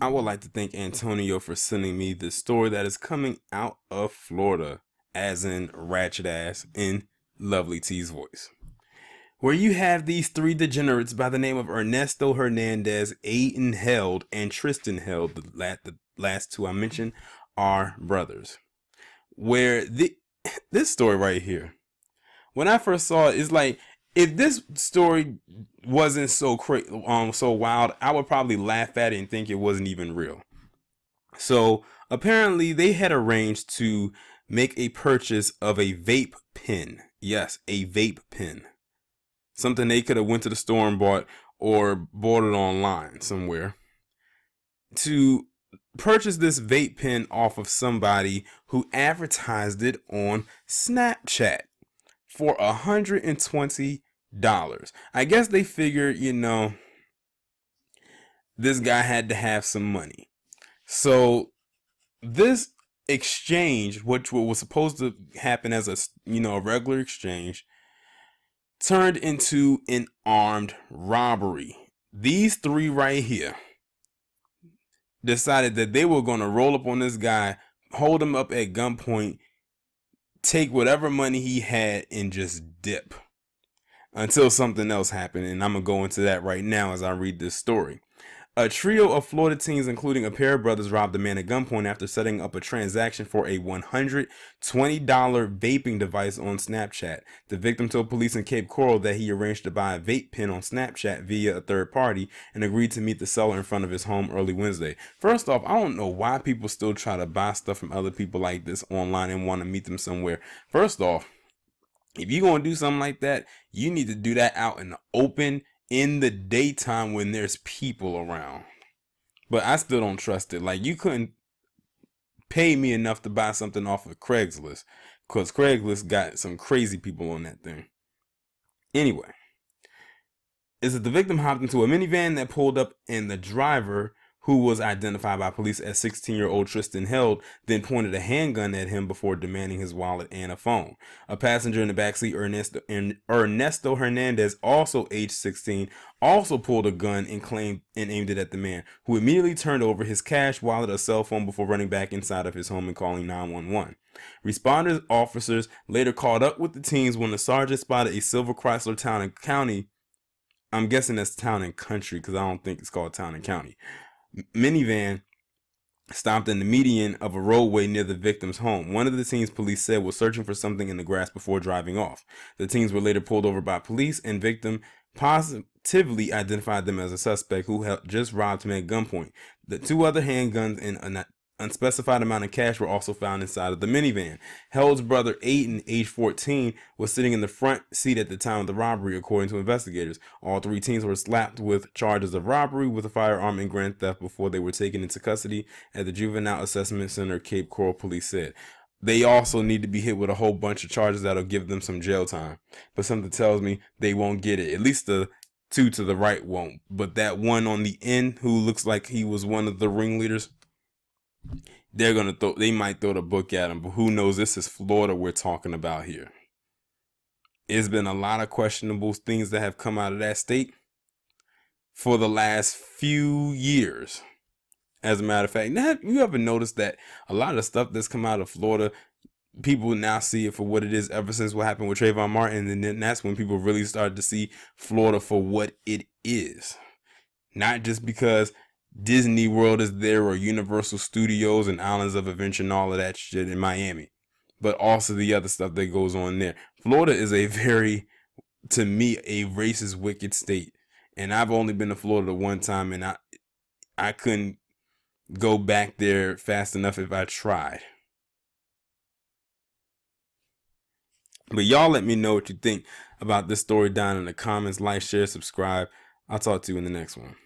I would like to thank Antonio for sending me this story that is coming out of Florida, as in Ratchet Ass in Lovely T's voice. Where you have these three degenerates by the name of Ernesto Hernandez, Aiden Held, and Tristan Held, the last two I mentioned, are brothers. Where this story right here, when I first saw it, it's like if this story wasn't so wild, I would probably laugh at it and think it wasn't even real. So apparently they had arranged to make a purchase of a vape pen. Yes, a vape pen. Something they could have went to the store and bought or bought it online somewhere. To purchase this vape pen off of somebody who advertised it on Snapchat for $120. I guess they figured, this guy had to have some money. So this exchange, which was supposed to happen as a regular exchange, turned into an armed robbery. These three right here decided that they were going to roll up on this guy, hold him up at gunpoint, take whatever money he had, and just dip until something else happened. And I'm going to go into that right now as I read this story. A trio of Florida teens, including a pair of brothers, robbed a man at gunpoint after setting up a transaction for a $120 vaping device on Snapchat. The victim told police in Cape Coral that he arranged to buy a vape pen on Snapchat via a third party and agreed to meet the seller in front of his home early Wednesday. First off, I don't know why people still try to buy stuff from other people like this online and want to meet them somewhere. First off, if you're going to do something like that, you need to do that out in the open, in the daytime when there's people around. But I still don't trust it. Like, you couldn't pay me enough to buy something off of Craigslist, because Craigslist got some crazy people on that thing. Anyway, is that the victim hopped into a minivan that pulled up, and the driver, who was identified by police as 16-year-old Tristan Held, then pointed a handgun at him before demanding his wallet and a phone. A passenger in the backseat, Ernesto Hernandez, also aged 16, also pulled a gun and aimed it at the man, who immediately turned over his cash, wallet, a cell phone before running back inside of his home and calling 911. Responders officers later caught up with the teens when the sergeant spotted a silver Chrysler Town and County. I'm guessing that's Town and Country, because I don't think it's called Town and County minivan stopped in the median of a roadway near the victim's home. One of the teens, police said, was searching for something in the grass before driving off. The teens were later pulled over by police, and victim positively identified them as a suspect who had just robbed him at gunpoint. The two other handguns and an unspecified amount of cash were also found inside of the minivan. Held's brother Aiden, age 14, was sitting in the front seat at the time of the robbery, according to investigators. All three teens were slapped with charges of robbery with a firearm and grand theft before they were taken into custody at the Juvenile Assessment Center, Cape Coral, police said. They also need to be hit with a whole bunch of charges that'll give them some jail time. But something tells me they won't get it. At least the two to the right won't. But that one on the end, who looks like he was one of the ringleaders, they might throw the book at him. But who knows? This is Florida we're talking about here. It's been a lot of questionable things that have come out of that state for the last few years. As a matter of fact, now, you ever noticed that a lot of the stuff that's come out of Florida, people now see it for what it is ever since what happened with Trayvon Martin, and then that's when people really started to see Florida for what it is. Not just because Disney World is there or Universal Studios and Islands of Adventure and all of that shit in Miami, but also the other stuff that goes on there. Florida is to me, a racist, wicked state. And I've only been to Florida one time, and I couldn't go back there fast enough if I tried. But y'all let me know what you think about this story down in the comments. Like, share, subscribe. I'll talk to you in the next one.